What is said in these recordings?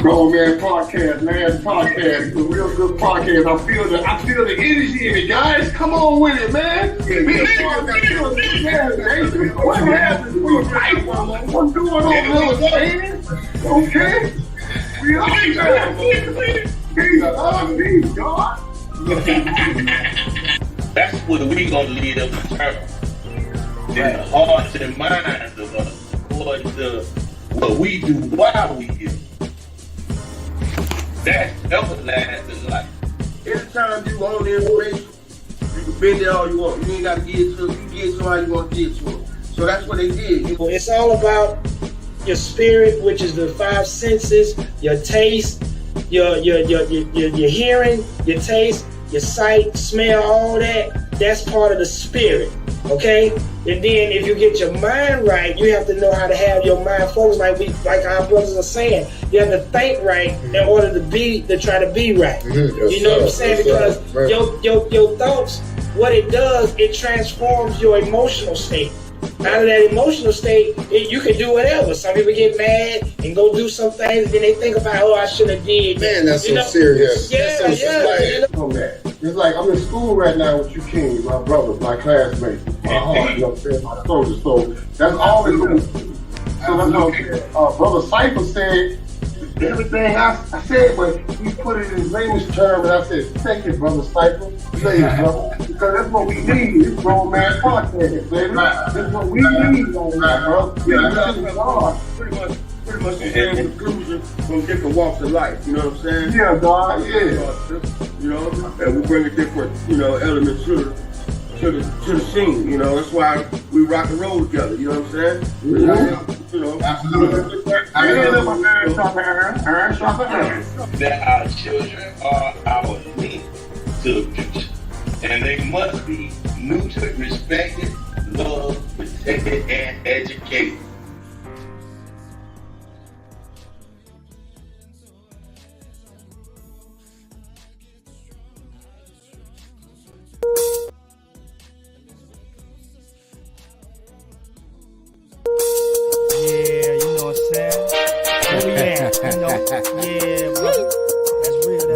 Grown Man Podcast, last podcast, a real good podcast. I feel the energy in it, guys. Come on with it, man. What happened? What's going on, little man? Okay. We are God. That's what we gonna lead up eternal. In the hearts and minds of us, according to what we do while we give. That's everlasting life. Anytime you want the information, you can bend it all you want. You ain't got to get it to them. You get it to how you want to get it to them. So that's what they did. It's all about your spirit, which is the five senses, your taste, your hearing, your taste, your sight, smell, all that. That's part of the spirit, okay? And then if you get your mind right, you have to know how to have your mind focused, like our brothers are saying. You have to think right in order to try to be right. You know what I'm saying? Because your thoughts, what it does, it transforms your emotional state. Out of that emotional state, you can do whatever. Some people get mad and go do some things, and then they think about, I should have did. Man, that's so serious. It's like I'm in school right now with you, King, my brothers, my classmates, my heart, you know what I'm saying, my soldiers. So that's all it's going to do. So that's what Brother Cypher said. Everything I said, but he put it in layman's term, and I said, "Thank you, Brother Cypher. Say it, brother, because that's what we need. It's Grown Man Podcast, baby. That's what we need, bro. Yeah, that's pretty much the same conclusion from different walks of life. You know what I'm saying? Yeah, dog. Yeah. You know, and we bring a different, elements to the scene. You know, that's why we rock and roll together. You know what I'm saying? Absolutely. That our children are our link to the future, and they must be nurtured, respected, loved, protected, and educated.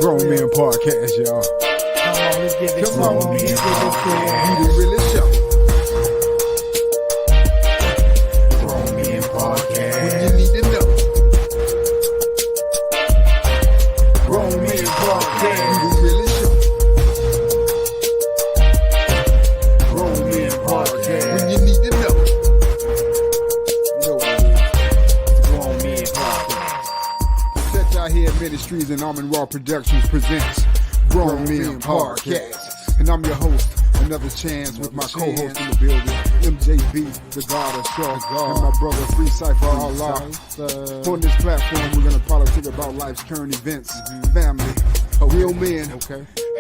Grown Man Podcast, y'all. Come on, let's get this You the realest show. Grown Man Podcast. When you need to know. Grown Man Podcast. You the realest show. Grown Man Podcast. When you need to know. Grown Man Podcast. Set y'all here Ministries and Almond Raw Productions presents Grown Men Podcast. And I'm your host, another chance with my co-host in the building, MJB, the God of Shaw, and my brother Free Cypher Allah. On this platform, we're going to politic about life's current events, family, real men,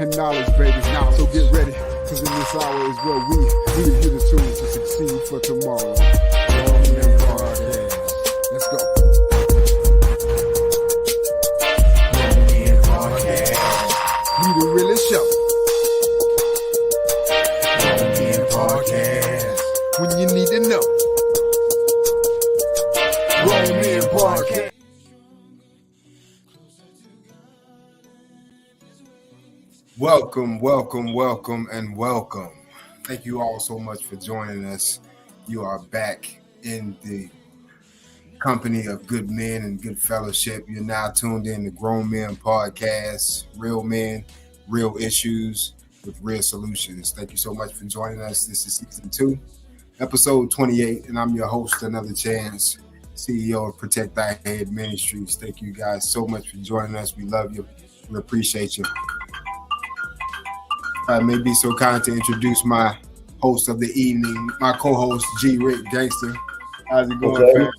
and knowledge, baby. So get ready, because in this hour is where we give you the tools to succeed for tomorrow. Grown Men Podcast. Let's go. We the realest show. Grown Men Podcast. When you need to know. Grown Men Podcast. Welcome, and welcome. Thank you all so much for joining us. You are back in the company of good men and good fellowship. You're now tuned in to Grown Men Podcast, real men, real issues with real solutions. Thank you so much for joining us. This is season 2, episode 28, and I'm your host, Another Chance, CEO of Protect Thy Head Ministries. Thank you guys so much for joining us. We love you. We appreciate you. I may be so kind to introduce my host of the evening, my co-host, G. Rick Gangster. How's it going, fam?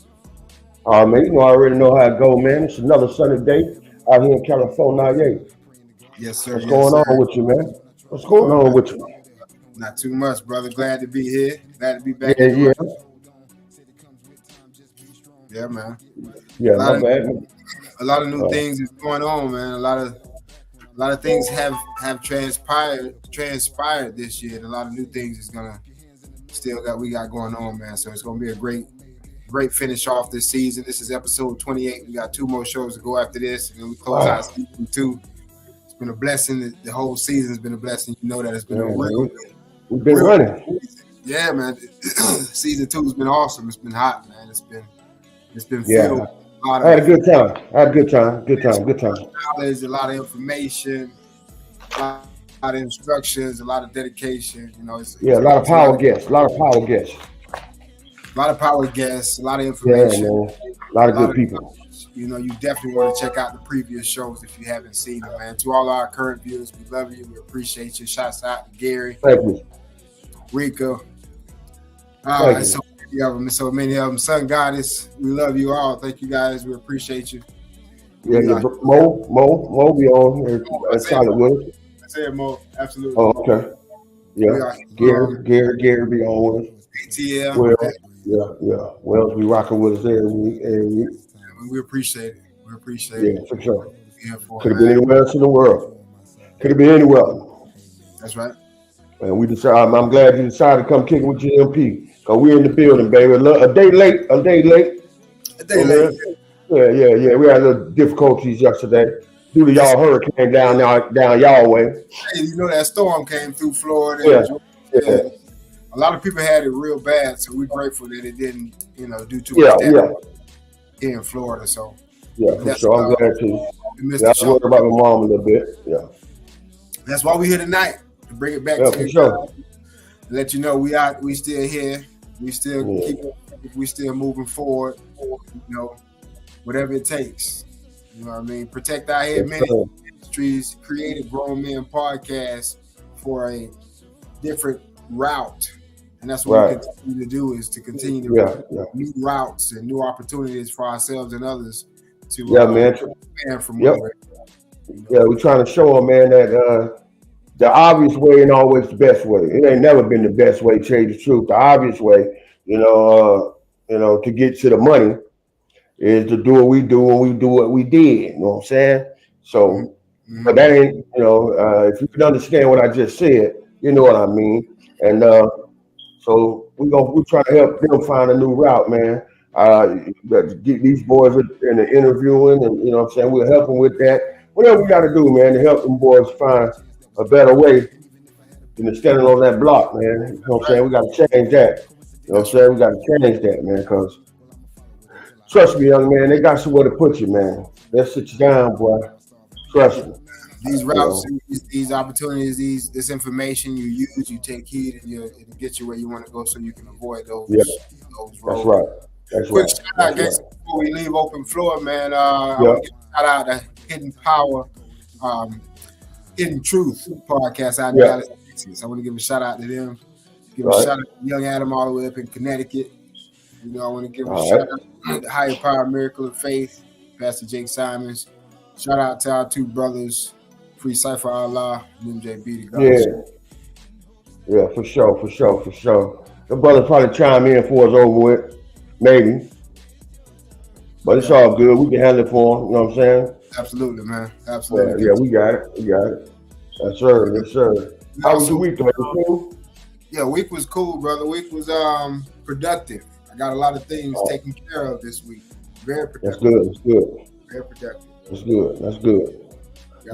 Man, I already know how it go, man. It's another sunny day out here in California. Yes, sir. What's going on with you, man? What's going on with you? Not too much, brother. Glad to be here. Glad to be back. Yeah. Yeah, man. Yeah, a lot of new things is going on, man. A lot of things have transpired this year, and a lot of new things is we got going on, man. So it's gonna be a great great finish off this season. This is episode 28. We got 2 more shows to go after this, and then we close out season 2. It's been a blessing. The whole season's been a blessing. You know that it's been a real. We've been running. Yeah, man. Season 2 has been awesome. It's been hot, man. It's been filled. Yeah. I had a good time. Good time. Knowledge, a lot of information, a lot of instructions, a lot of dedication. You know, a lot of power guests. A lot of power guests. A lot of information. Yeah, man. A lot of good people. You know, you definitely want to check out the previous shows if you haven't seen them, man. To all our current viewers, we love you. We appreciate you. Shouts out to Gary. Thank you. Rico. So many of them. Sun Goddess, we love you all. Thank you guys. We appreciate you. Yeah, Mo be on here. Solid with us. I said Mo, absolutely. Oh, okay. Yeah, Gary be on with us. ATL. Well, Wells be rocking with us there. We appreciate it. Yeah, for sure. Could have been anywhere else in the world. Could have been anywhere. That's right. And we decided. I'm glad you decided to come kick it with GMP. Cause we're in the building, baby. A day late. Yeah. We had a little difficulties yesterday due to y'all hurricane down y'all way. Hey, you know that storm came through Florida. Yeah. A lot of people had it real bad, so we're grateful that it didn't, do too much damage here in Florida. So for sure. I'm glad too. I worried about my mom a little bit. Yeah. That's why we're here tonight to bring it back to you. Sure. Let you know we still here. We still we still moving forward. Whatever it takes. You know what I mean? Protect our head ministries, create a Grown Men podcast for a different route. And that's what we continue to do, is to continue to new routes and new opportunities for ourselves and others to expand from where we're at. Yeah, we're trying to show them, man, that the obvious way ain't always the best way. It ain't never been the best way to tell you the truth. The obvious way, to get to the money is to do what we do when we do what we did. You know what I'm saying? So, but that ain't, if you can understand what I just said, you know what I mean. And so we're trying to help them find a new route, man. Get these boys in the interviewing, and what I'm saying, we'll help them with that. Whatever we got to do, man, to help them boys find a better way than standing on that block, man. You know what I'm saying? We got to change that. You know what I'm saying? We got to change that, man, because trust me, young man, they got somewhere to put you, man. They'll sit you down, boy. Trust me. These routes, these opportunities, this information you use, you take heed, and it gets you where you want to go, so you can avoid those. Those roads. That's Quick right. shout out, guys, before we leave open floor, man. I want to give a shout out to Hidden Power, Hidden Truth podcast out in Dallas, Texas. I want to give a shout out to them. Give a shout out to Young Adam all the way up in Connecticut. I want to give a shout out to Higher Power Miracle of Faith, Pastor Jake Simons. Shout out to our 2 brothers, Free Cypher Allah and MJB the God. Yeah, for sure. The brother probably chime in for us over with, maybe. But it's all good. We can handle it for him. You know what I'm saying? Absolutely, man. Absolutely. Yeah, we got it. Yes, sir. How was your week, man? Yeah, week was cool, brother. Week was productive. I got a lot of things taken care of this week. Very productive. That's good. Very productive. That's good.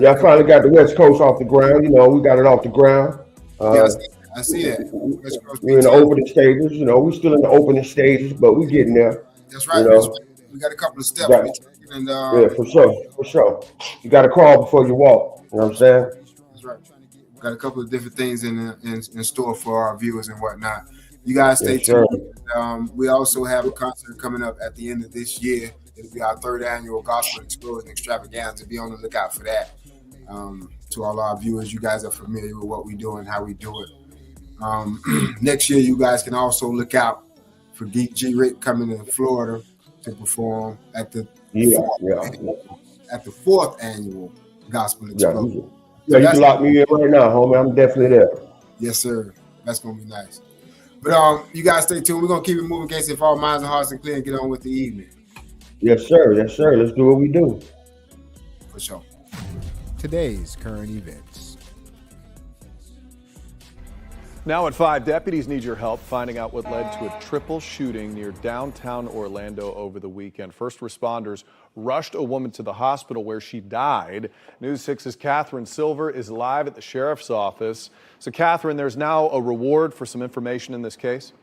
I finally got the West Coast off the ground. We got it off the ground. I see that. We're in the opening stages. We're still in the opening stages, but we're getting there. That's right. We got a couple of steps. For sure. You got to crawl before you walk. You know what I'm saying? That's right. We got a couple of different things in store for our viewers and whatnot. You guys stay tuned. We also have a concert coming up at the end of this year. It'll be our 3rd annual Gospel Explosion Extravaganza. Be on the lookout for that. To all our viewers, you guys are familiar with what we do and how we do it. Next year, you guys can also look out for Geek G Rick coming to Florida to perform at the 4th annual Gospel Explosion. You can lock me in right now, homie. I'm definitely there. Yes, sir. That's gonna be nice. But you guys stay tuned. We're gonna keep it moving in case if all minds and hearts are clear and get on with the evening. Yes, sir. Let's do what we do. For sure. Today's current events. Now at 5, deputies need your help finding out what led to a triple shooting near downtown Orlando over the weekend. First responders rushed a woman to the hospital where she died. News 6's Catherine Silver is live at the sheriff's office. So Catherine, there's now a reward for some information in this case?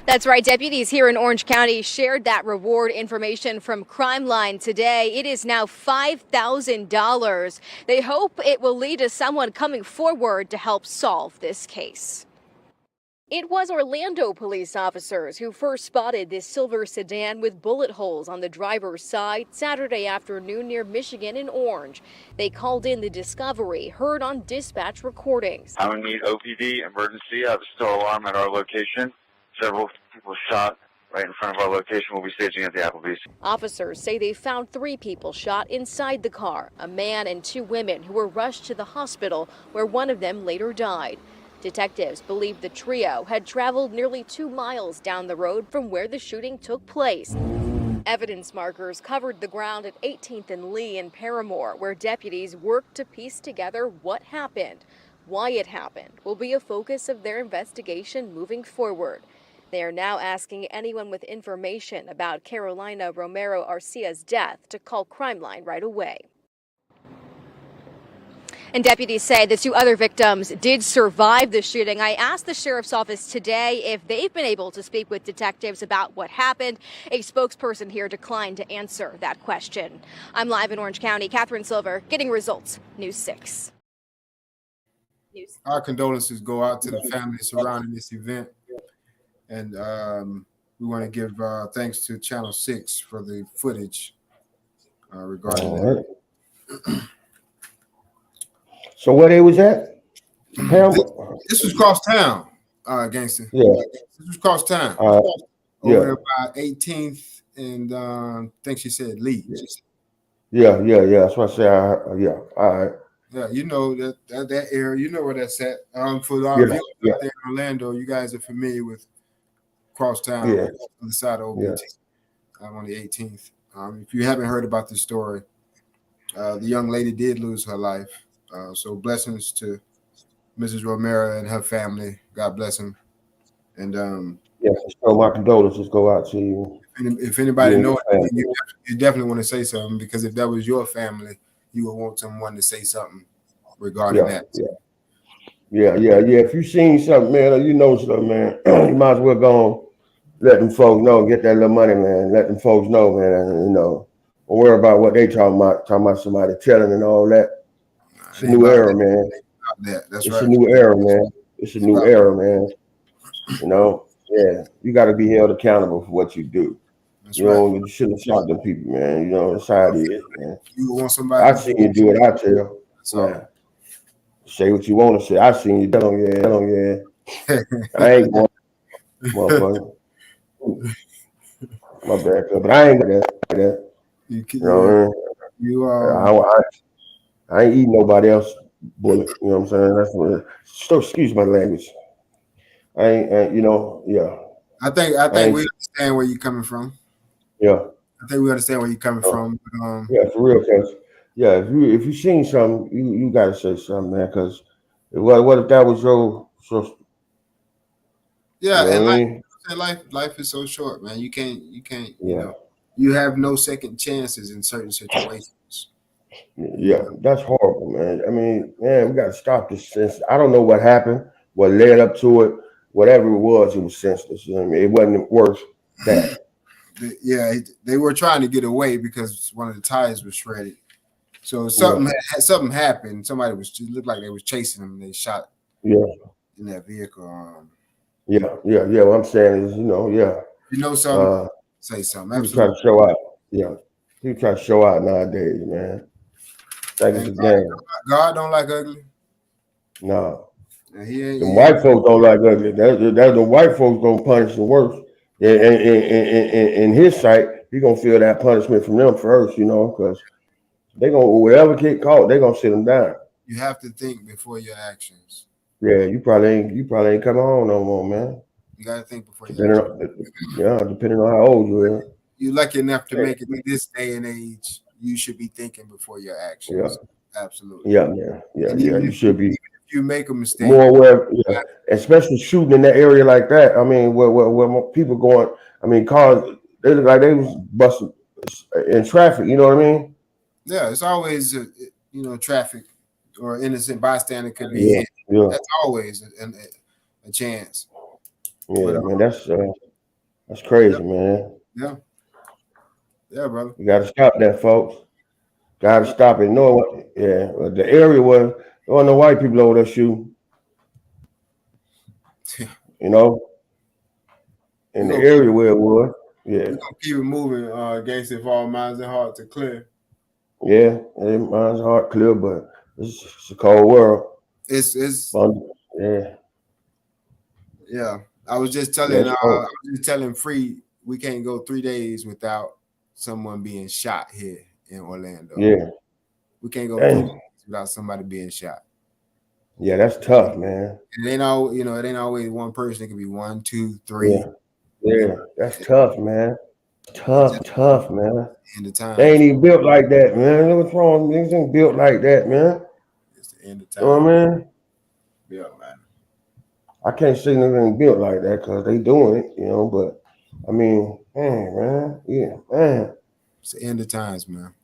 That's right. Deputies here in Orange County shared that reward information from Crime Line today. It is now $5,000. They hope it will lead to someone coming forward to help solve this case. It was Orlando police officers who first spotted this silver sedan with bullet holes on the driver's side Saturday afternoon near Michigan and Orange. They called in the discovery, heard on dispatch recordings. I would need OPD, emergency. I have a still alarm at our location. Several people shot right in front of our location. We'll be staging at the Applebee's. Officers say they found 3 people shot inside the car, a man and 2 women who were rushed to the hospital where one of them later died. Detectives believe the trio had traveled nearly 2 miles down the road from where the shooting took place. Evidence markers covered the ground at 18th and Lee in Paramore, where deputies worked to piece together what happened. Why it happened will be a focus of their investigation moving forward. They are now asking anyone with information about Carolina Romero Arcia's death to call Crime Line right away. And deputies say the 2 other victims did survive the shooting. I asked the sheriff's office today if they've been able to speak with detectives about what happened. A spokesperson here declined to answer that question. I'm live in Orange County. Catherine Silver, getting results. News 6. Our condolences go out to the families surrounding this event. And we want to give thanks to Channel 6 for the footage regarding that. So where they was at? This was cross town, gangster. Yeah. This was cross town. Yeah. Over there by 18th and I think she said Lee. Yeah. That's what I say. Yeah. All right. Yeah, you know that area. You know where that's at. For our viewers out there in Orlando, you guys are familiar with Crosstown on the side of OBT on the 18th. If you haven't heard about this story, the young lady did lose her life. So blessings to Mrs. Romero and her family. God bless them. And so my condolences go out to you. If anybody knows, you definitely want to say something, because if that was your family, you would want someone to say something regarding that. Yeah. If you seen something, man, or you know something, man, you might as well go on. Let them folks know, get that little money, man. Let them folks know, man. You know, don't worry about what they talking about somebody telling and all that. It's a new era, man. That's it's a new era, man. It's a new era, man. You know, you got to be held accountable for what you do. You shouldn't have shot them people, man. You know, that's how it is, man. You want somebody? I seen you do it. I tell you. Man. Say what you want to say. I seen you do it. I ain't going, motherfucker. My bad, but I ain't got that. I ain't eating nobody else bullet. You know what I'm saying? That's what. So excuse my language. I ain't. You know. Yeah. I think we understand where you're coming from. Yeah. I think we understand where you're coming from. Yeah, for real, cause if you seen something, you gotta say something, man. Cause what if that was your life is so short, man. You can't. You know, you have no second chances in certain situations. Yeah, that's horrible, man. I mean, man, we gotta stop this sense. I don't know what happened, what led up to it, whatever it was senseless. You know what I mean? It wasn't worth that. They were trying to get away because one of the tires was shredded. So something happened. Somebody looked like they was chasing them, and they shot in that vehicle. What I'm saying is, you know something, say something. Absolutely. Try to show out. Yeah, he try to show out nowadays, man. God don't like ugly. No. The white folks don't like ugly. That's the white folks gonna punish the worst. In his sight, he gonna feel that punishment from them first, you know, because they gonna whoever get caught, they gonna sit them down. You have to think before your actions. Yeah, you probably ain't coming home no more, man. You gotta think before your actions. Depending on how old you are. You're lucky enough to make it in this day and age. You should be thinking before your actions. Yeah. Absolutely. Yeah. You should be. you make a mistake, more aware, yeah, especially shooting in that area like that. I mean, where more people going. I mean, cars they look like they was busting in traffic. You know what I mean? yeah, it's always traffic or innocent bystander could be Yeah, hit. yeah, That's always a chance. yeah, But man. That's crazy, man. yeah, yeah, brother. You got to stop that, folks. Got to stop it. No, yeah, the area where there wasn't no white people over there shooting. You know, in the area where it was. Yeah, We're gonna keep it moving. Against if all minds and hearts are clear. yeah. Mine's heart clear, but it's a cold world. It's Yeah. yeah. I was just telling Free we can't go 3 days without someone being shot here in Orlando. Yeah. We can't go 3 days without somebody being shot. Yeah, that's tough, man. It ain't it ain't always one person. It could be 1, 2, 3. Yeah, that's tough, man. Tough, man. End of time. They ain't even built like that, man. What's wrong? Things ain't built like that, man. It's the end of time. You know what I mean? Yeah, man. I can't say nothing built like that because they doing it, but I mean, man. Yeah, man. It's the end of times, man.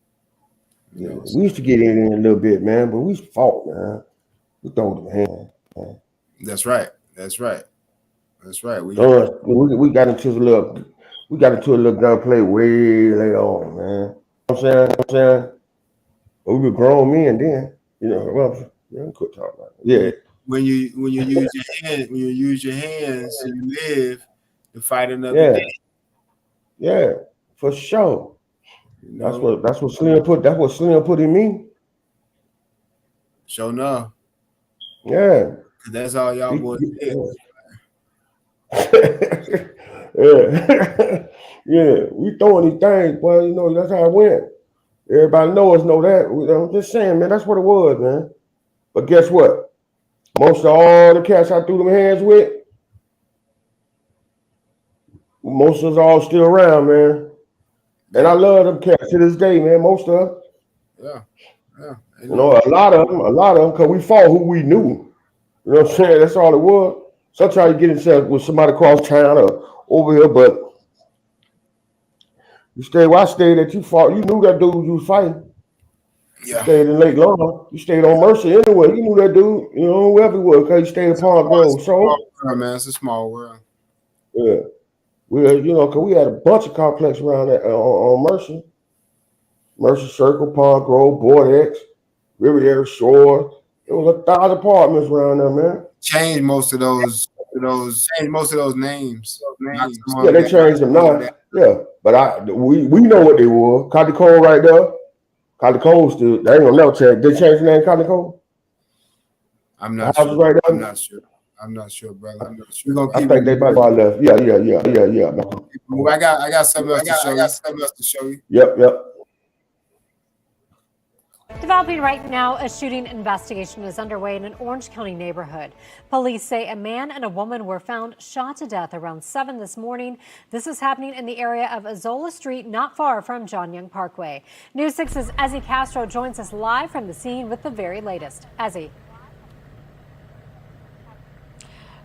Yeah, we used to get in a little bit, man, but we fought, man. We throw them hands, man. That's right. That's right. That's right. We got into a little gunplay way later on, man. You know what I'm saying? But we were grown men then. We quit talking about it. Yeah. When you use your hands, you live to fight another day. Yeah, for sure. That's what Slim put in me. Sure enough. Yeah. That's all y'all boys did. Yeah, we throwing these things, boy. That's how it went. Everybody know that. I'm just saying, man, that's what it was, man. But guess what? Most of all the cats I threw them hands with, most of us all still around, man. And I love them cats to this day, man. Most of them. Yeah. A lot of them, because we fought who we knew. You know what I'm saying? That's all it was. Sometimes you get into with somebody across town or over here, but you stayed where I stayed that you fought. You knew that dude you was fighting. Yeah. You stayed in Lake Lawn. You stayed on Mercy anyway. You knew that dude, whoever it was, because you stayed in Palm Grove. So, man, it's a small world. Yeah. Because we had a bunch of complexes around that on Mercy. Mercy Circle, Palm Grove, Bordex, Riviera Shore. There was 1,000 apartments around there, man. Changed most of those names. Yeah, they changed them now. Yeah, but we know what they were. Cotton Cole right there. Cotton Cole still. They ain't gonna never change. They changed the name Cotton Cole. I'm not sure. Right there? I'm not sure, brother. We're gonna keep I think they about left. Yeah. Man. I got something else to show you. Yep. Developing right now, a shooting investigation is underway in an Orange County neighborhood. Police say a man and a woman were found shot to death around 7 this morning. This is happening in the area of Azola Street, not far from John Young Parkway. News 6's Ezzy Castro joins us live from the scene with the very latest. Ezzy.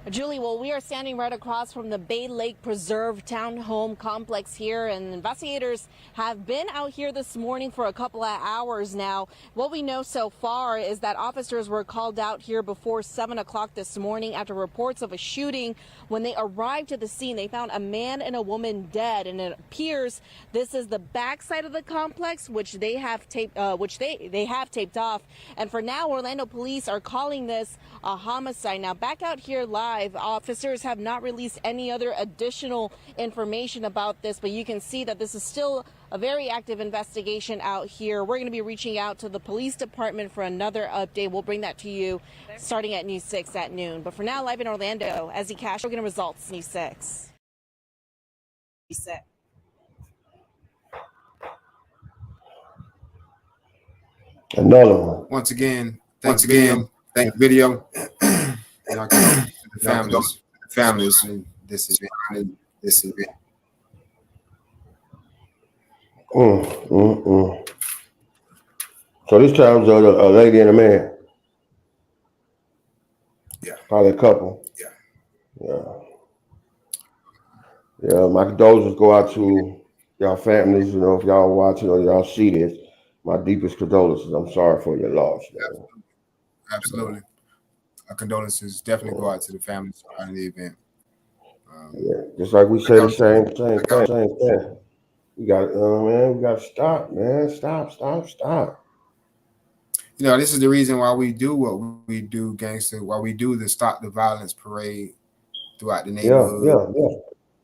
Julie, well, we are standing right across from the Bay Lake Preserve Townhome Complex here, and investigators have been out here this morning for a couple of hours now. What we know so far is that officers were called out here before 7 o'clock this morning after reports of a shooting. When they arrived to the scene, they found a man and a woman dead, and it appears this is the backside of the complex, which they have taped, they have taped off. And for now, Orlando police are calling this a homicide. Now, back out here live, officers have not released any other additional information about this, but you can see that this is still a very active investigation out here. We're going to be reaching out to the police department for another update. We'll bring that to you starting at News 6 at noon. But for now, live in Orlando, Ezzy Cash, we're going to results, News 6. Another one. Once again, thank you, video. Families. This is it. So this time was a lady and a man. Probably a couple. Yeah. Yeah. My condolences go out to y'all families. You know, if y'all watching or y'all see this, my deepest condolences. I'm sorry for your loss, man. Absolutely. Our condolences definitely go out to the family surrounding the event. Yeah. Just like we say the same thing. We got, man, we got to stop, man. Stop. You know, this is the reason why we do what we do, gangster. Why we do the Stop the Violence parade throughout the neighborhood. Yeah.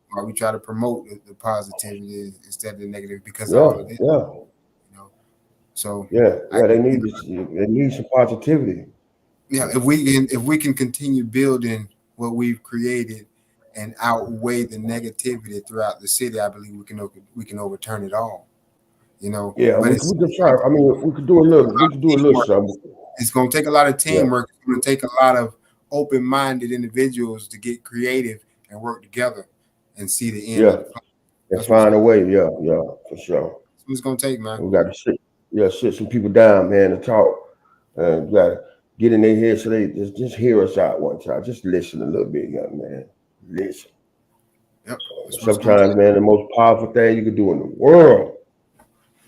Why we try to promote the positivity instead of the negative because of Yeah. all of this. Yeah. You know, so Yeah. They need this. They need some positivity. yeah, if we can continue building what we've created and outweigh the negativity throughout the city, I believe we can overturn it all. You know, Yeah, but we could try. I mean, we could do a little. We could do a little something. it's going to take a lot of Yeah. teamwork. It's going to take a lot of open-minded individuals to get creative and work together and see the end of the plan. And find a way. Yeah, for sure. That's what it's going to take, man. We got to sit some people down, man, and talk. And we got to get in their head so they just hear us out one time. Just listen a little bit, young man. Listen. Yep. Sometimes, man, the most powerful thing you can do in the world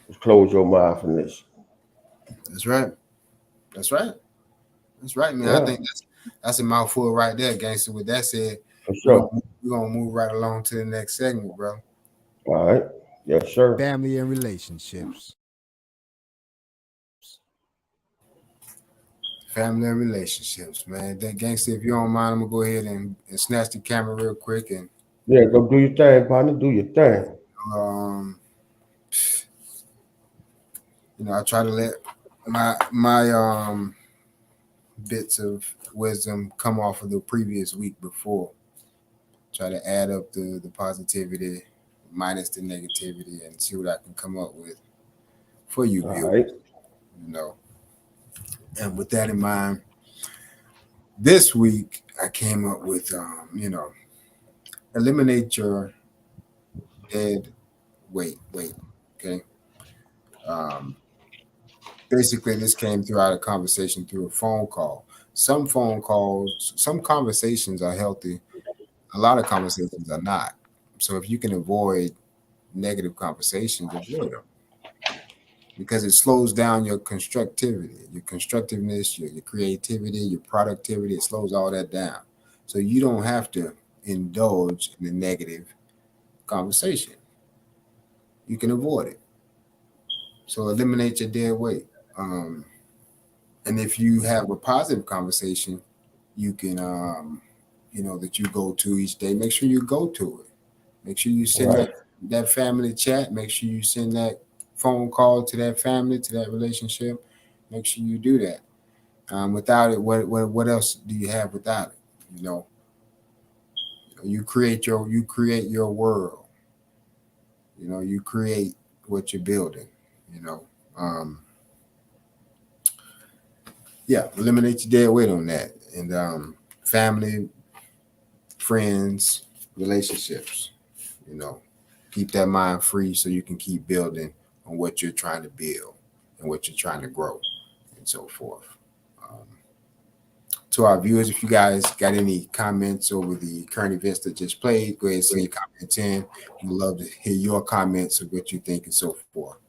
is close your mouth and listen. That's right. That's right, man. Yeah. I think that's a mouthful right there, gangster. With that said, For sure. we're gonna move right along to the next segment, bro. All right. Yes, sir. Family and relationships. Family and relationships, man. That gangster, if you don't mind, I'm gonna go ahead and snatch the camera real quick and go do your thing, partner. Do your thing. You know, I try to let my bits of wisdom come off of the previous week before. Try to add up the positivity minus the negativity and see what I can come up with for you viewers. Right. You know. And with that in mind, this week I came up with eliminate your dead weight. Okay. Basically, this came throughout a conversation through a phone call. Some conversations are healthy. A lot of conversations are not. So if you can avoid negative conversations, avoid them. Because it slows down your constructiveness, your creativity, your productivity. It slows all that down. So you don't have to indulge in a negative conversation. You can avoid it. So eliminate your dead weight. And if you have a positive conversation, you can, that you go to each day, make sure you go to it. Make sure you send that family chat. Make sure you send that phone call to that family, to that relationship. Make sure you do that. Without it, what else do you have without it? You create your world. You create what you're building. Eliminate your dead weight on that. And family, friends, relationships. Keep that mind free so you can keep building on what you're trying to build and what you're trying to grow and so forth. To our viewers, if you guys got any comments over the current events that just played, go ahead and send your comments in. We'd love to hear your comments of what you think and so forth.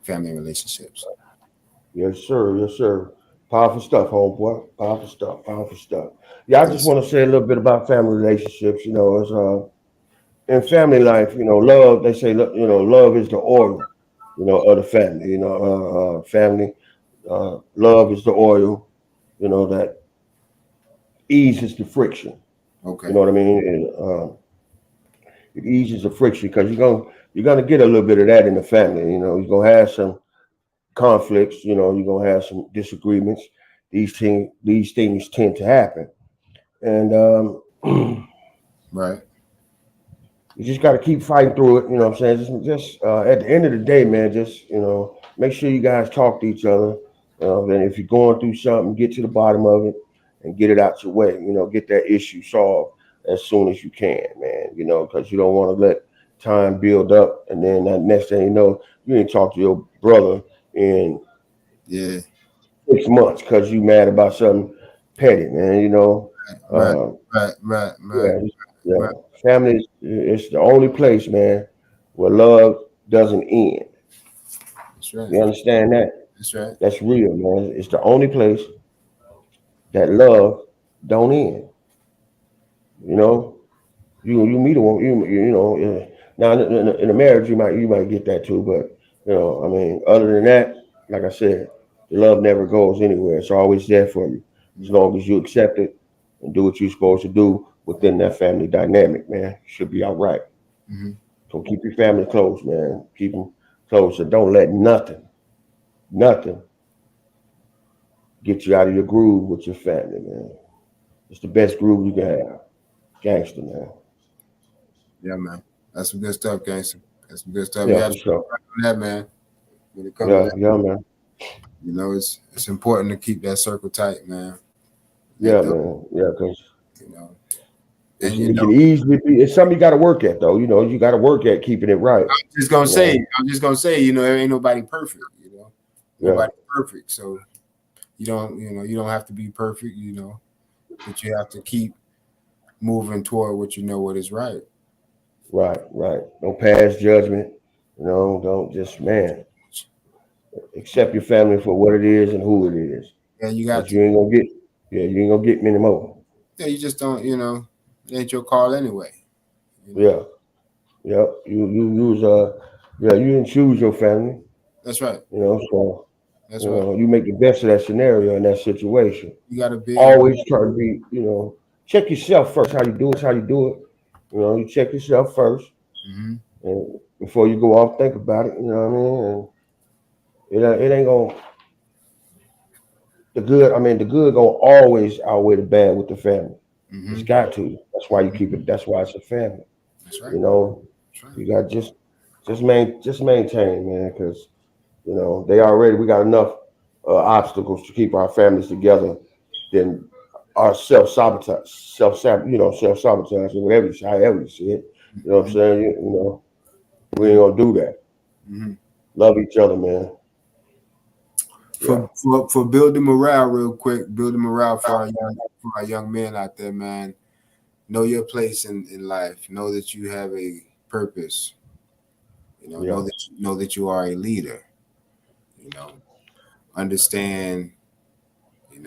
Family and relationships. Yes, sir. Powerful stuff, homeboy. Powerful stuff. Yeah, I just want to say a little bit about family relationships. As in family life, love. They say, love is the oil, of the family. Family, love is the oil, that eases the friction. Okay. You know what I mean? And, it eases the friction because you're gonna get a little bit of that in the family. You're gonna have some conflicts. You're gonna have some disagreements. These things tend to happen, and right. You just got to keep fighting through it. You know what I'm saying? Just at the end of the day, man, just, make sure you guys talk to each other. And if you're going through something, get to the bottom of it and get it out your way. Get that issue solved as soon as you can, man, because you don't want to let time build up. And then that next thing you know, you ain't talk to your brother in 6 months because you mad about something petty, man, Yeah. Family is the only place, man, where love doesn't end. That's right. You understand that? That's right. That's real, man. It's the only place that love don't end. You know, you meet a woman, you know. Now in a marriage, you might get that too, but I mean, other than that, like I said, the love never goes anywhere. It's always there for you as long as you accept it and do what you're supposed to do within that family dynamic, man. You should be all right. Mm-hmm. So keep your family close, man. Keep them close, and don't let nothing get you out of your groove with your family, man. It's the best groove you can have. Gangster, man. Yeah, man. That's some good stuff, gangster. That's some good stuff. Yeah, Yeah, for sure. right on that, man. When it comes to that, Yeah, man. you know, it's important to keep that circle tight, man. Yeah, man. Yeah, because you know, and you it know, can easily be. It's something you got to work at, though. You got to work at keeping it right. I'm just gonna say, you know, there ain't nobody perfect. You know, nobody's perfect. So you don't have to be perfect. You know, but you have to keep moving toward what is right. Right. Don't pass judgment. Don't just accept your family for what it is and who it is. Yeah, you got But to. you ain't gonna get many more. Yeah, you just don't. You know, it ain't your call anyway. You know? Yeah. Yep. You use you didn't choose your family. That's right. So That's right. you make the best of that scenario in that situation. You got to be always try to be, check yourself first. How you do it, how you do it. You check yourself first, and before you go off, think about it. You know what I mean? And it ain't gonna the good. I mean, the good gonna always outweigh the bad with the family. It's got to. That's why you keep it. That's why it's a family. That's right. You got just maintain, man, because we got enough obstacles to keep our families together than our self-sabotage, self-sabotage, whatever however you see it. You know what I'm saying? We ain't gonna do that. Love each other, man. For building morale, real quick, building morale for our young men out there, man. Know your place in life. Know that you have a purpose. Know that you are a leader. Understand,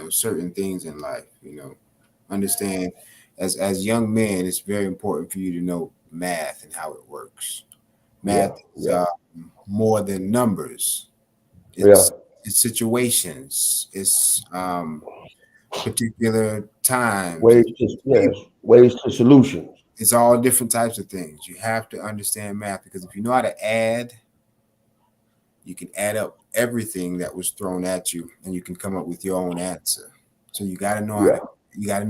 certain things in life. Understand as young men, it's very important for you to know math and how it works. Math is more than numbers. It's situations. It's particular times. Ways to solutions. It's all different types of things. You have to understand math because if you know how to add, you can add up everything that was thrown at you, and you can come up with your own answer. So you got to know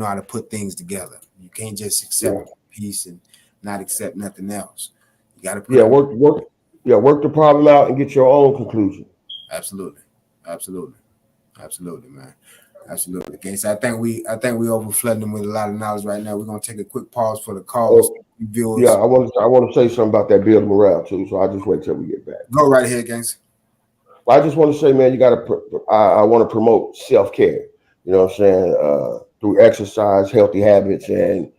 how to put things together. You can't just accept a piece and not accept nothing else. You got to put work the problem out and get your own conclusion. Absolutely, man. Absolutely. Okay, so I think we overflooding them with a lot of knowledge right now. We're gonna take a quick pause for the calls. Viewers. Yeah, I want to say something about that build morale too. So I'll just wait till we get back. Go right ahead, gangs. Well, I just want to say, man, I want to promote self-care. You know what I'm saying? Through exercise, healthy habits, and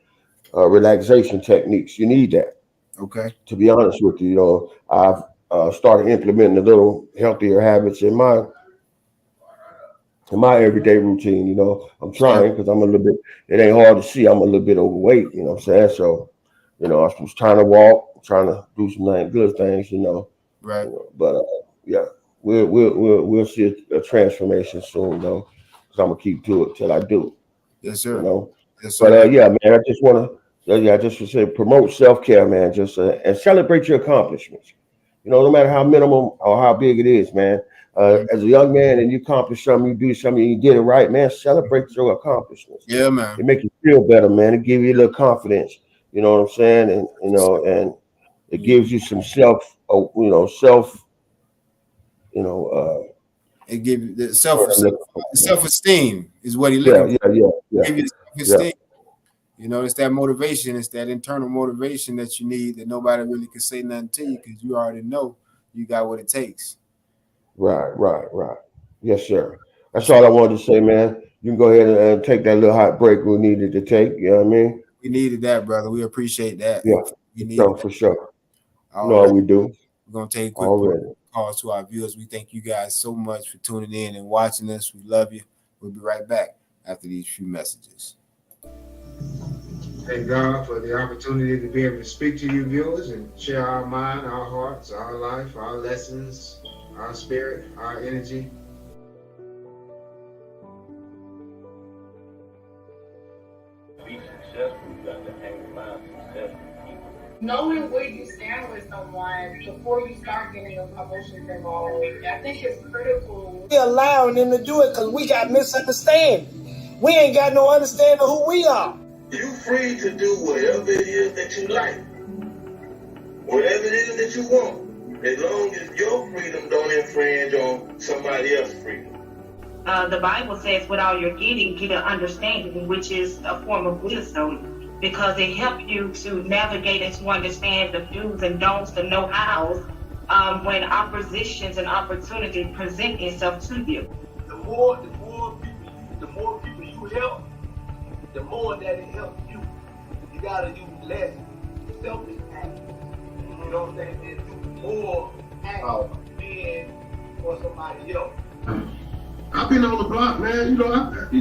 relaxation techniques. You need that. Okay. To be honest with you, I've started implementing a little healthier habits in my everyday routine. I'm trying because I'm a little bit. It ain't hard to see. I'm a little bit overweight. You know what I'm saying? So, I was trying to walk, trying to do some good things. Right. But yeah, we'll see a transformation soon, though. Because I'm gonna keep to it till I do. Yes, sir. Yes, sir. But yeah, man, I just want to say promote self-care, man. Just and celebrate your accomplishments. No matter how minimum or how big it is, man. As a young man and you accomplish something, you do something, you get it right, man. Celebrate your accomplishments. Yeah, man. It make you feel better, man. It give you a little confidence. You know what I'm saying? And and it gives you some it gives you the self-esteem is what he looking for. Yeah. Give you self-esteem. It's that motivation. It's that internal motivation that you need that nobody really can say nothing to you because you already know you got what it takes. Right. Yes, sir. That's all I wanted to say, man. you can go ahead and take that little hot break we needed to take. You know what I mean? We needed that, brother. We appreciate that. Yeah, We needed that. for sure. All No, right. we do. We're gonna take a quick call to our viewers. We thank you guys so much for tuning in and watching us. We love you. We'll be right back after these few messages. Thank God for the opportunity to be able to speak to you viewers and share our mind, our hearts, our life, our lessons, our spirit, our energy. Be successful, you got to hang around successful people. Knowing where you stand with someone before you start getting those emotions involved, I think it's critical. We're allowing them to do it because we got misunderstanding. We ain't got no understanding of who we are. You free to do whatever it is that you like. Whatever it is that you want. As long as your freedom don't infringe on somebody else's freedom. The Bible says with all you're getting, get an understanding, which is a form of wisdom, because it helps you to navigate and to understand the do's and don'ts, the know-hows, when oppositions and opportunity present itself to you. The more people you help, the more that it helps you. You gotta do less selfish acts. You know what I'm saying? And do more acts being for somebody else. I've been on the block, man. I've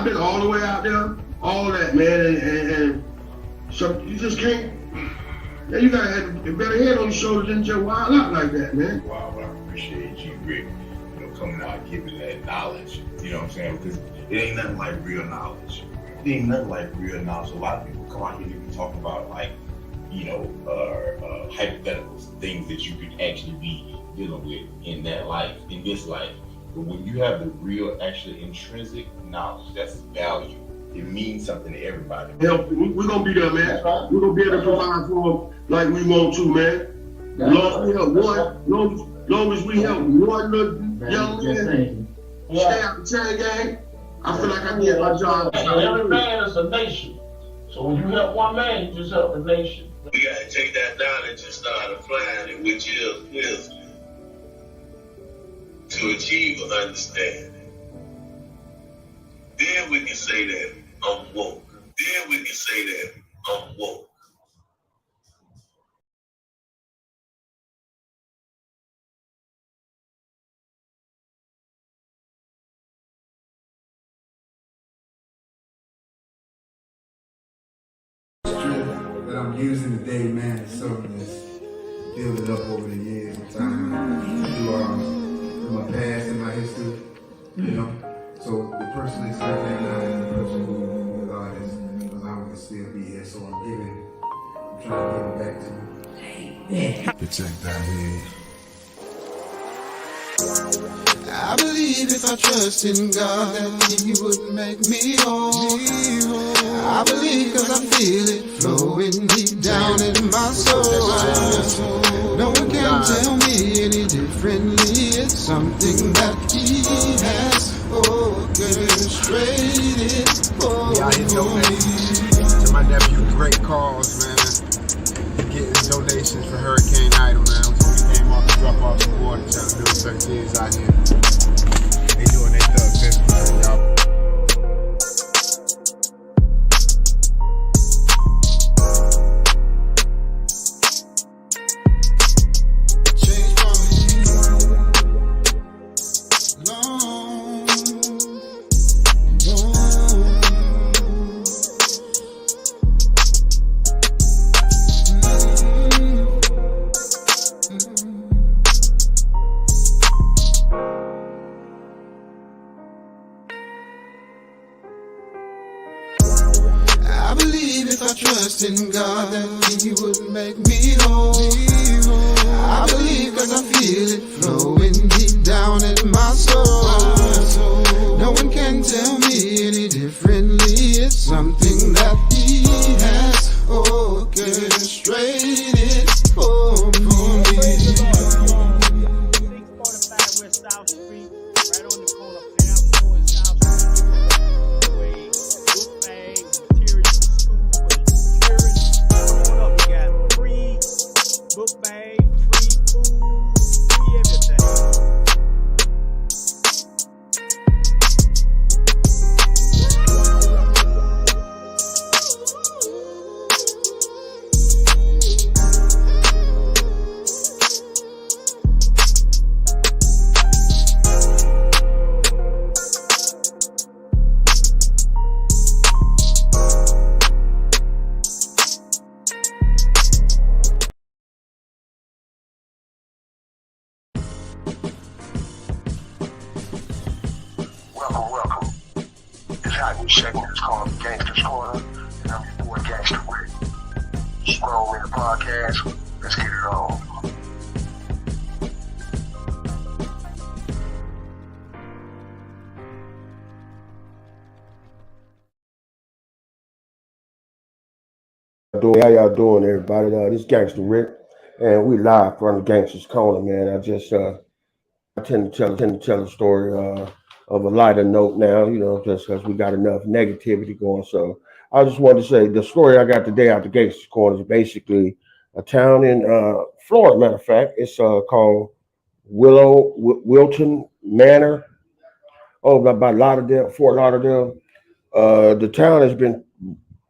been all the way out there, all that, man, and so you just can't. Man, you gotta have a better head on your shoulders than just wild out like that, man. Wow, I appreciate you, Rick. Coming out giving that knowledge. You know what I'm saying? Because it ain't nothing like real knowledge. It ain't nothing like real knowledge. A lot of people come out here and be talking about hypotheticals, things that you could actually be dealing with in that life, in this life. But when you have the real, actually intrinsic knowledge, that's value. It means something to everybody. Help, we're gonna be there, man. We're gonna be able to provide for them like we want to, man. Long as we help one little young man stay out the chain gang, I feel like I did my job. Every man is a nation. So when you help one man, you just help the nation. We gotta take that knowledge and start applying it, which is wisdom, to achieve an understanding. Then we can say that I'm woke. Then we can say that I'm woke. That I'm using today, man, is something that's built up over the years of time through my past and my history, you know. So the person that's right there now is the person who God has allowed me to still be here. So I'm trying to give it back to him. Protect that head. I believe if I trust in God that He would make me whole. I believe cause I feel it flowing deep down in my soul. No one can tell me any differently. It's something that He has orchestrated for me. To my nephew, great cause, man. Getting donations for Hurricane Idol, man. So we came off to drop off some water, trying to build certain kids out here. They doing their thug business, man, y'all. I believe if I trust in God that He would make me whole. I believe cause I feel it flowing deep down in my soul. No one can tell me any differently. It's something that He has orchestrated for me. 645 West South Street, right on the corner of Pamphor and South Street. Book bag, materials for school for the children. Come on up, we got free book bag, free food, free everything. segment is called Gangster's Corner, and I'm your boy Gangster Rick. Scroll in the podcast. Let's get it on. How y'all doing, everybody? This is Gangster Rick, and we live from the Gangster's Corner, man. I tend to tell a story of a lighter note now, just because we got enough negativity going. So I just wanted to say the story I got today out the Gangster's Corner is basically a town in Florida. Matter of fact, it's called Wilton Manor. Oh, by Lauderdale, Fort Lauderdale. The town has been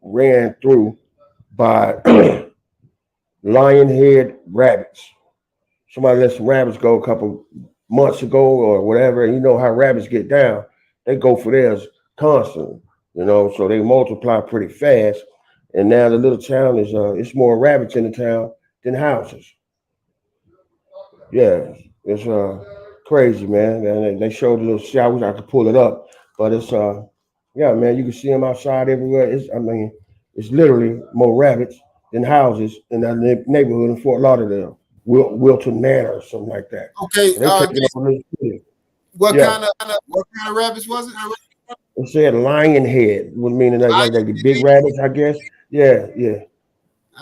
ran through by lionhead rabbits. Somebody let some rabbits go a couple months ago or whatever, and you know how rabbits get down. They go for theirs constantly, so they multiply pretty fast. And now the little town is it's more rabbits in the town than houses. Yeah, it's crazy, man. And they showed a little shot. I wish I could pull it up, but it's yeah, man. You can see them outside everywhere. It's literally more rabbits than houses in that neighborhood in Fort Lauderdale, Wilton Manor or something like that. Okay. And they taking all this shit. What Yeah. kind of rabbits was it? It said lion head, would mean like the big rabbits, I guess. Yeah.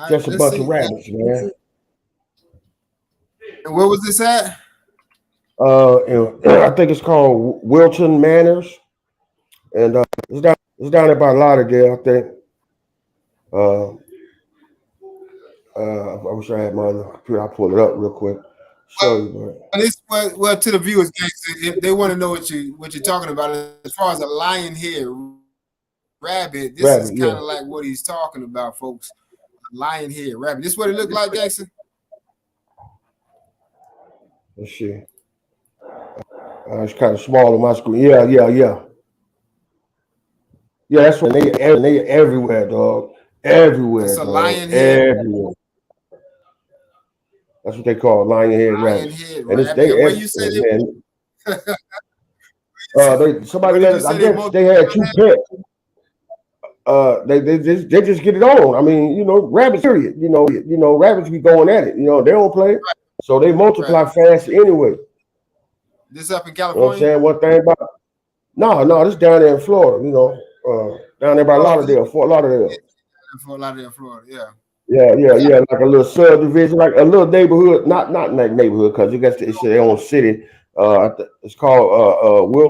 Just a bunch of rabbits, man. And where was this at? And I think it's called Wilton Manors, and it's down there by Lauderdale, I think. I wish I had my other computer. I'll pull it up real quick. Show you, but Well, to the viewers, if they want to know what you're talking about. As far as a lion head rabbit, this is kind of like what he's talking about, folks. Lion head rabbit. This is what it looked like, Jackson. Let's see. It's kind of small on my screen. Yeah. Yeah, that's when they everywhere, dog. Everywhere. It's a dog. lion head. Everywhere. That's what they call lion head rabbit. And it's they where you say somebody let us. I guess they had two pets. They just get it on. I mean, rabbits. Period. Rabbits be going at it. They don't play, so they multiply fast anyway. This up in California. You know what I'm saying? One thing about no, this down there in Florida. Down there by Lauderdale, Fort Lauderdale. Fort Lauderdale, Florida. Yeah. Yeah, like a little subdivision, like a little neighborhood, not like neighborhood, because you got it's their own city. It's called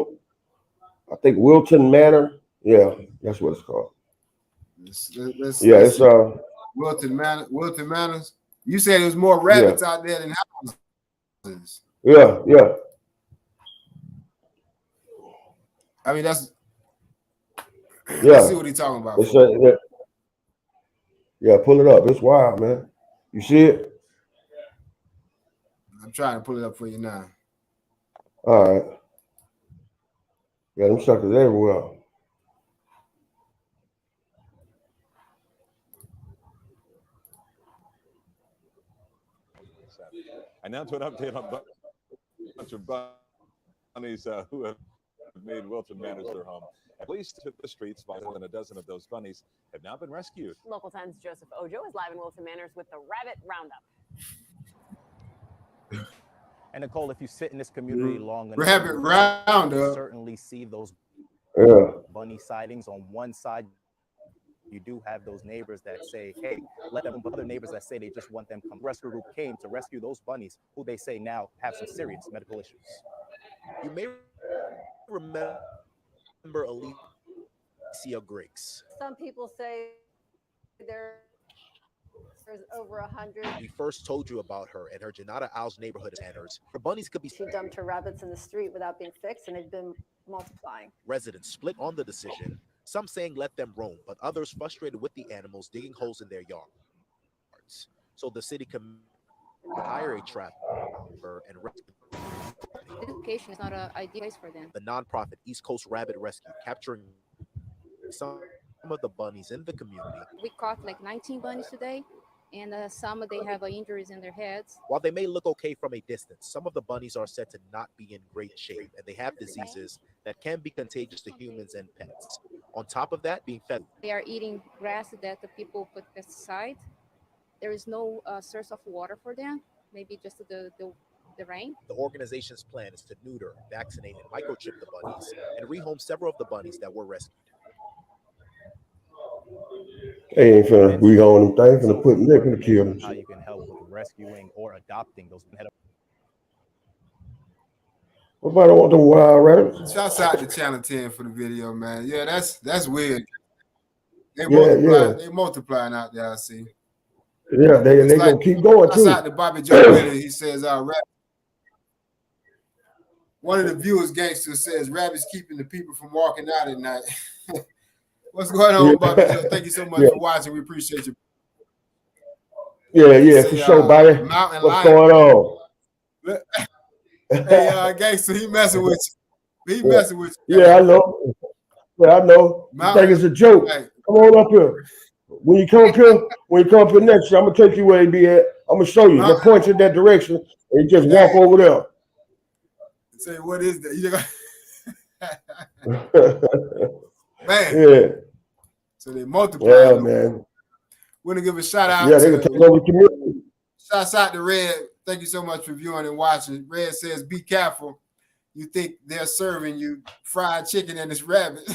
I think Wilton Manor. Yeah, that's what it's called. It's Wilton Manors. You said there's more rabbits out there than houses. Yeah. I mean, that's. Let's see what he's talking about. Yeah, pull it up. It's wild, man. You see it? I'm trying to pull it up for you now. All right. Yeah, them suckers everywhere. And now to an update on a bunch of bunnies who have made Wilton Manors their home. At least to the streets, more than a dozen of those bunnies have now been rescued. Local 10's Joseph Ojo is live in Wilton Manors with the Rabbit Roundup. And Nicole, if you sit in this community long enough, Rabbit Roundup, you certainly see those bunny sightings on one side. You do have those neighbors that say, hey, let them, but other neighbors that say they just want them to come. The rescue group came to rescue those bunnies who they say now have some serious medical issues. You may remember Alicia Griggs. Some people say there's over 100. We first told you about her at her Janata Owls neighborhood centers. Her bunnies could be. She dumped her rabbits in the street without being fixed, and they've been multiplying. Residents split on the decision, some saying let them roam, but others frustrated with the animals digging holes in their yards. So the city can hire a trapper and rescue. This location is not an ideal place for them. The nonprofit East Coast Rabbit Rescue capturing some of the bunnies in the community. We caught like 19 bunnies today, and some they have injuries in their heads. While they may look okay from a distance, some of the bunnies are said to not be in great shape, and they have diseases that can be contagious to humans and pets. On top of that, being fed. They are eating grass that the people put pesticide. There is no source of water for them. Maybe just the rain. The organization's plan is to neuter, vaccinate, and microchip the bunnies and rehome several of the bunnies that were rescued. They ain't finna rehome them things, finna put them there, finna kill them. How you can help with rescuing or adopting those. What about I want them wild rabbits? Shouts out to Channel 10 for the video, man. Yeah, that's weird. They multiplying out there, I see. Yeah, they gonna keep going too. Shouts out to Bobby Joe Willie. He says, one of the viewers, Gangster, says rabbits keeping the people from walking out at night. What's going on, Bobby Joe? Thank you so much for watching. We appreciate you. Yeah, for sure, Bobby. What's going on? Hey, Gangster, he messing with you. He messing with you. Yeah, I know. Yeah, I know. You think it's a joke? Come on up here. When you come up here next year, I'm gonna take you where he be at. I'm gonna show you. Just point you in that direction, and you just walk over there. Say, what is that? Man. Yeah. So they multiply. Yeah, man. We're gonna give a shout out. Yeah, they can take over the community. Shouts out to Red. Thank you so much for viewing and watching. Red says, be careful. You think they're serving you fried chicken and it's rabbit.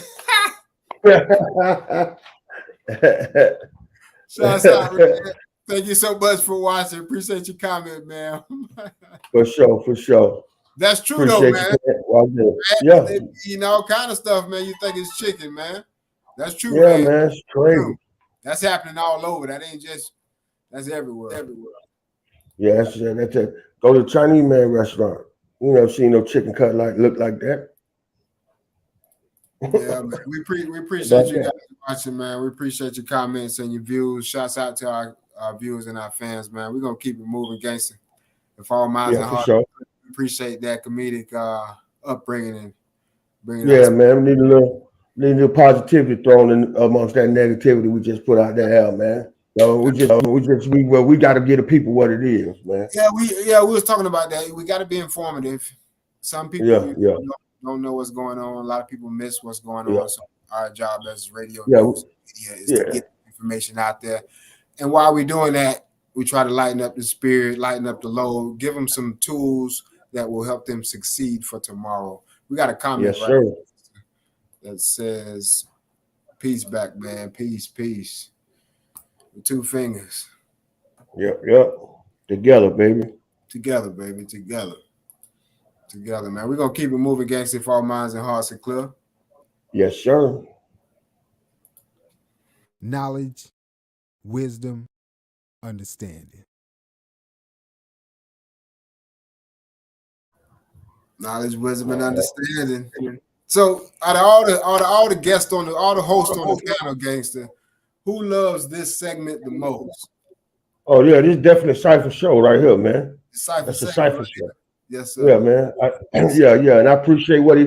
Shouts out, Red. Thank you so much for watching. Appreciate your comment, man. For sure. That's true, Appreciate though, man. Yeah. They be eating all kind of stuff, man. You think it's chicken, man. That's true, yeah, man. It's crazy. That's happening all over. That ain't just, that's everywhere. Yeah, that's it. Go to the Chinese man restaurant. You never seen no chicken cut look like that. Yeah, man. We appreciate you guys watching, man. We appreciate your comments and your views. Shouts out to our viewers and our fans, man. We're gonna keep it moving, gangster. If all minds and hearts, we appreciate that comedic upbringing and bringing. Yeah, man. We need a little positivity thrown in amongst that negativity we just put out there, man. So we got to give the people what it is, man. Yeah, we was talking about that. We got to be informative. Some people don't know what's going on. A lot of people miss what's going on. So our job as radio news media is to get information out there. And while we're doing that, we try to lighten up the spirit, lighten up the load, give them some tools that will help them succeed for tomorrow. We got a comment that says, "Peace back, man. Peace." With 2 fingers. Yep. Together, baby. Together, man. We're gonna keep it moving, gangster, if all minds and hearts are clear. Yes, sir. Knowledge, wisdom, understanding. Knowledge, wisdom, and understanding. So, out of all the guests all the hosts on the panel, gangster, who loves this segment the most? Oh yeah, this is definitely a Cypher show right here, man. That's a Cypher show. Yes, sir. Yeah, man. And I appreciate what he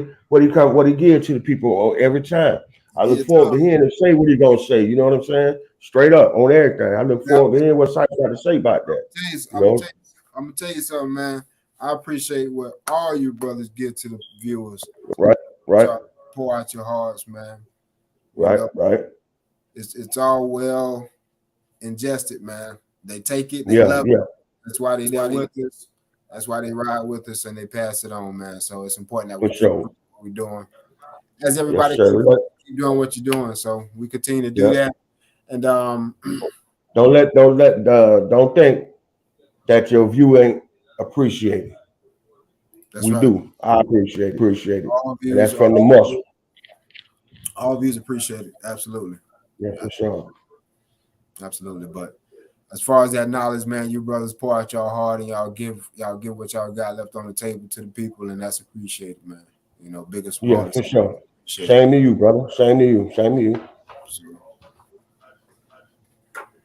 gives to the people every time. I look forward to hearing him say what he's gonna say. You know what I'm saying? Straight up on everything. I look forward to hearing what Cypher got to say about that. I'm gonna tell you something, man. I appreciate what all you brothers give to the viewers. Right. Pour out your hearts, man. Right. It's all well ingested, man. They take it, they love it. That's why they ride with us. That's why they ride with us and they pass it on, man. So it's important that we keep doing what we're doing. As everybody keep doing what you're doing. So we continue to do that. And don't think that your view ain't appreciated. We do. I appreciate it. And that's from the muscle. All views appreciate it. Absolutely. Yeah, for sure. Absolutely. But as far as that knowledge, man, you brothers pour out y'all heart and y'all give what y'all got left on the table to the people, and that's appreciated, man. You know, big or small. Yeah, for sure. Same to you, brother. Same to you.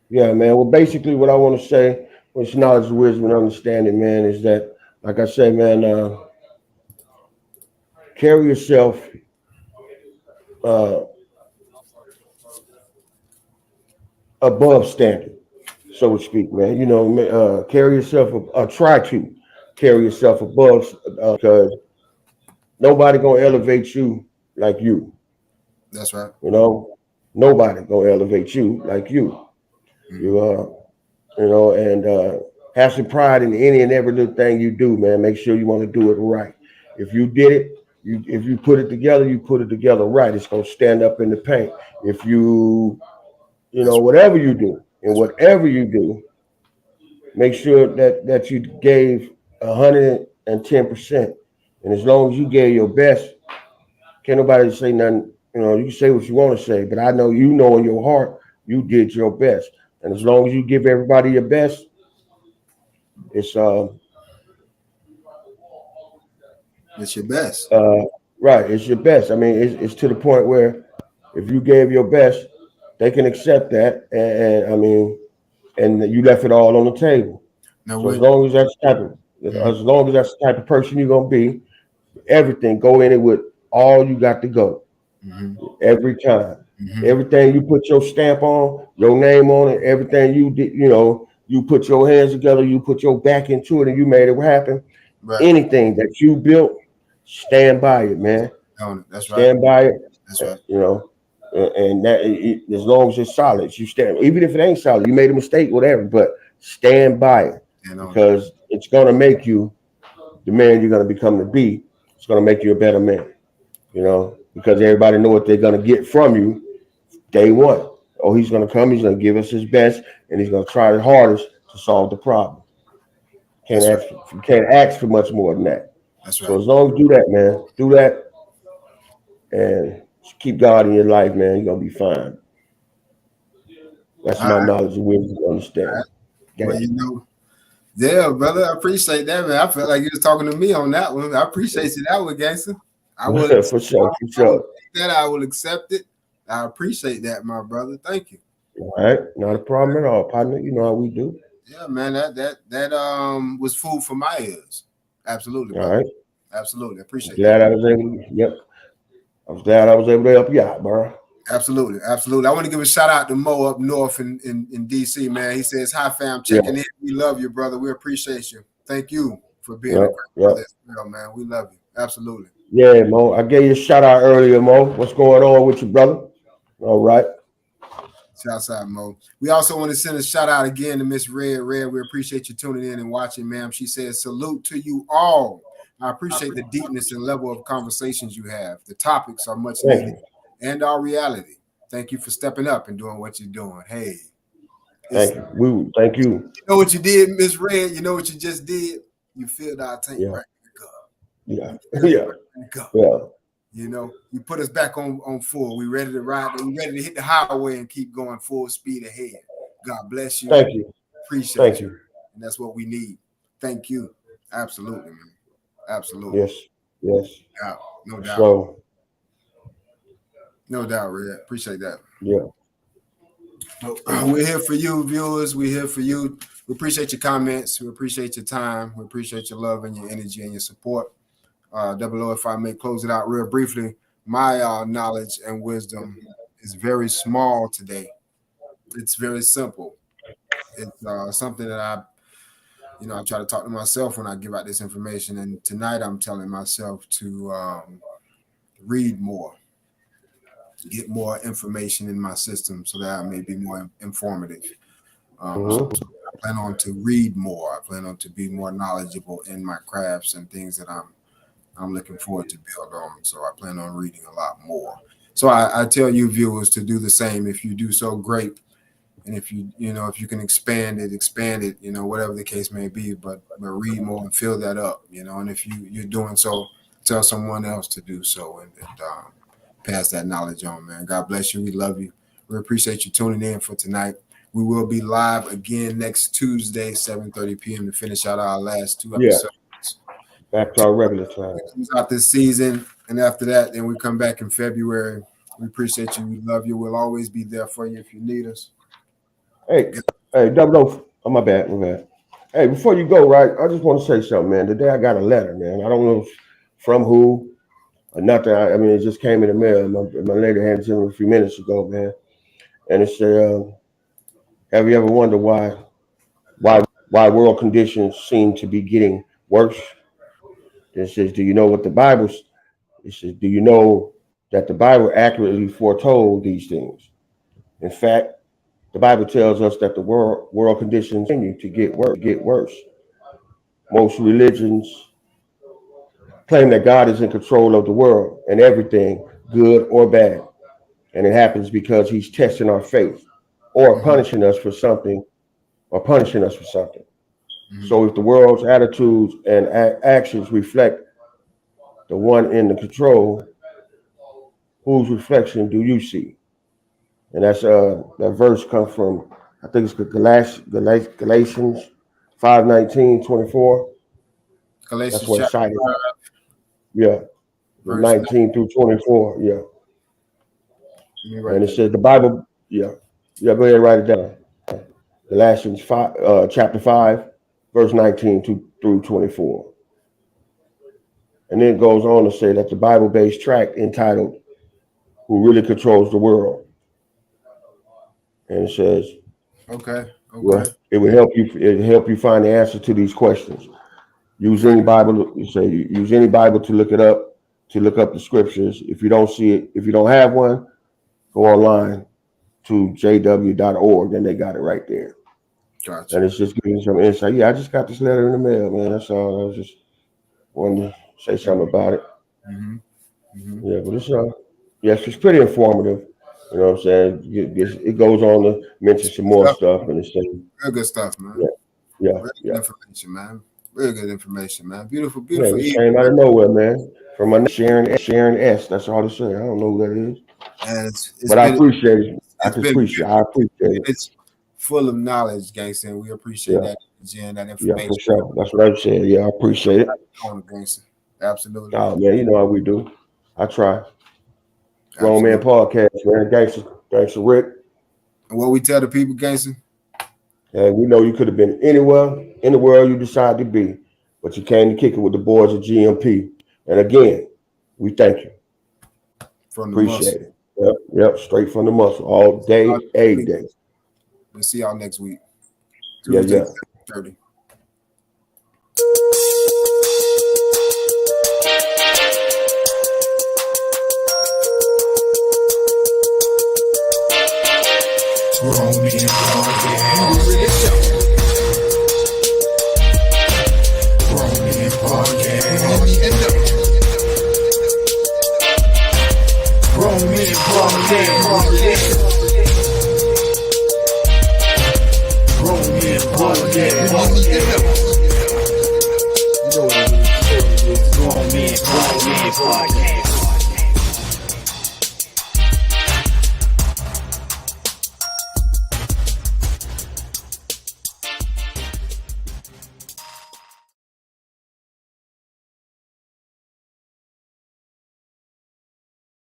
Yeah, man. Well, basically what I want to say with knowledge, wisdom, and understanding, man, is that, like I say, man, carry yourself above standard, so to speak, man. You know, carry yourself, try to carry yourself above, because nobody gonna elevate you like you. That's right. You know, nobody gonna elevate you like you. You know, and have some pride in any and every little thing you do, man. Make sure you want to do it right. If you did it, if you put it together, you put it together right. It's gonna stand up in the paint. If you, you know, whatever you do, and whatever you do, make sure that you gave 110%. And as long as you gave your best, can't nobody say nothing. You know, you can say what you want to say, but I know you know in your heart you did your best. And as long as you give everybody your best, it's your best. Right, it's your best. I mean, it's to the point where if you gave your best, they can accept that, and I mean, and you left it all on the table. Now, So as long as that's the type of, as long as that's the type of person you're gonna be, everything go in it with all you got to go every time. Everything you put your stamp on, your name on it, everything you did, you know, you put your hands together, you put your back into it, and you made it happen. Right. Anything that you built, stand by it, man. That's right. Stand by it. That's right. You know, and that as long as it's solid, you stand. Even if it ain't solid, you made a mistake, whatever, but stand by it because it's gonna make you the man you're gonna become to be. It's gonna make you a better man. You know, because everybody know what they're gonna get from you day one. Oh, he's gonna come. He's gonna give us his best, and he's gonna try his hardest to solve the problem. You can't ask for much more than that. That's right. So as long as you do that, man, do that, and keep God in your life, man. You're gonna be fine. That's my knowledge and wisdom to understand. Well, you know, yeah, brother, I appreciate that, man. I felt like you was talking to me on that one. I appreciate you that one, gangster. I will for sure, for sure. I will accept it. I appreciate that, my brother. Thank you. All right, not a problem at all, partner. You know how we do. Yeah, man, that was food for my ears. Absolutely, brother. All right. Absolutely. I appreciate Glad that. I was able to, yep. I was glad I was able to help you out, bro. Absolutely, absolutely. I want to give a shout out to Mo up north in DC, man. He says, "Hi, fam, checking in. We love you, brother. We appreciate you. Thank you for being a great brother as well, man. We love you. Absolutely." Yeah, Mo. I gave you a shout out earlier, Mo. What's going on with you, brother? All right. Shouts out, Mo. We also want to send a shout out again to Miss Red. Red, we appreciate you tuning in and watching, ma'am. She says, "Salute to you all. I appreciate the deepness and level of conversations you have. The topics are much needed and our reality. Thank you for stepping up and doing what you're doing." Hey. Thank you. Thank you. You know what you did, Miss Red? You know what you just did? You filled our tank right back up. Yeah. You know, you put us back on full. We ready to ride. We ready to hit the highway and keep going full speed ahead. God bless you. Thank you. Appreciate you. And that's what we need. Thank you. Absolutely, man. Absolutely. Yes. Yes. Yeah, no doubt. So, no doubt, Red. Appreciate that. Yeah. We're here for you, viewers. We're here for you. We appreciate your comments. We appreciate your time. We appreciate your love and your energy and your support. Double O, if I may close it out real briefly, my knowledge and wisdom is very small today. It's very simple. It's something that I try to talk to myself when I give out this information. And tonight I'm telling myself to read more, get more information in my system so that I may be more informative. So I plan on to read more. I plan on to be more knowledgeable in my crafts and things that I'm looking forward to build on. So I plan on reading a lot more. So I tell you viewers to do the same. If you do so, great. And if if you can expand it, whatever the case may be, but read more and fill that up, and if you're doing so, tell someone else to do so and pass that knowledge on, man. God bless you. We love you. We appreciate you tuning in for tonight. We will be live again next Tuesday, 7:30 p.m. to finish out our last two episodes. Back to our regular time. It comes out this season, and after that, then we come back in February. We appreciate you. We love you. We'll always be there for you if you need us. Hey, Double O. Oh, my bad. Hey, before you go, right, I just want to say something, man. Today I got a letter, man. I don't know from who or nothing. I mean, it just came in the mail. My lady handed it to me a few minutes ago, man. And it said, have you ever wondered why world conditions seem to be getting worse? It says, do you know what the Bible? It says, do you know that the Bible accurately foretold these things. In fact, the Bible tells us that the world conditions continue to get worse. Most religions claim that God is in control of the world and everything, good or bad. And it happens because he's testing our faith or punishing us for something. So if the world's attitudes and actions reflect the one in the control, whose reflection do you see? And that's that verse comes from, I think it's Galatians 5:19-24. Galatians That's what it's chapter cited. 5, Yeah, verse 19 through 24. Yeah. write And it that says the Bible. Yeah. Go ahead and write it down. Galatians 5, chapter 5, verse 19 through 24. And then it goes on to say that the Bible-based tract entitled "Who Really Controls the World," and it says, Okay. well, it will help you. It will help you find the answer to these questions. Use any Bible. Use any Bible to look it up. To look up the scriptures. If you don't see it, if you don't have one, go online to jw.org, and they got it right there. Gotcha. And it's just giving you some insight. Yeah, I just got this letter in the mail, man. That's all. I was just wanted to say something about it. Yeah, but it's yes, it's pretty informative. You know what I'm saying? It goes on to mention some more stuff, and it's saying real good stuff, man. Yeah. Real good information, man. Real good information, man. Beautiful, Yeah, beautiful. it came out of nowhere, man. From my Sharon S. That's all to say. I don't know who that is. And But I appreciate it. I appreciate it. It's full of knowledge, gangster, and we appreciate that information. Yeah, for sure. That's what I said. Yeah, I appreciate it. Gangster. Absolutely. Oh, man, you know how we do. I try. Grown Man Podcast, man. Gangster Rick. And what we tell the people, gangster? And we know you could have been anywhere in the world you decided to be, but you came to kick it with the boys at GMP. And again, we thank you. Appreciate it. Yep, straight from the muscle, all day, every day. We'll see y'all next week. Tuesday, 30. Grown Men Podcast. Grown Men Podcast. Grown Men Podcast. Grown Men Podcast. You know what it is. Grown Men Podcast.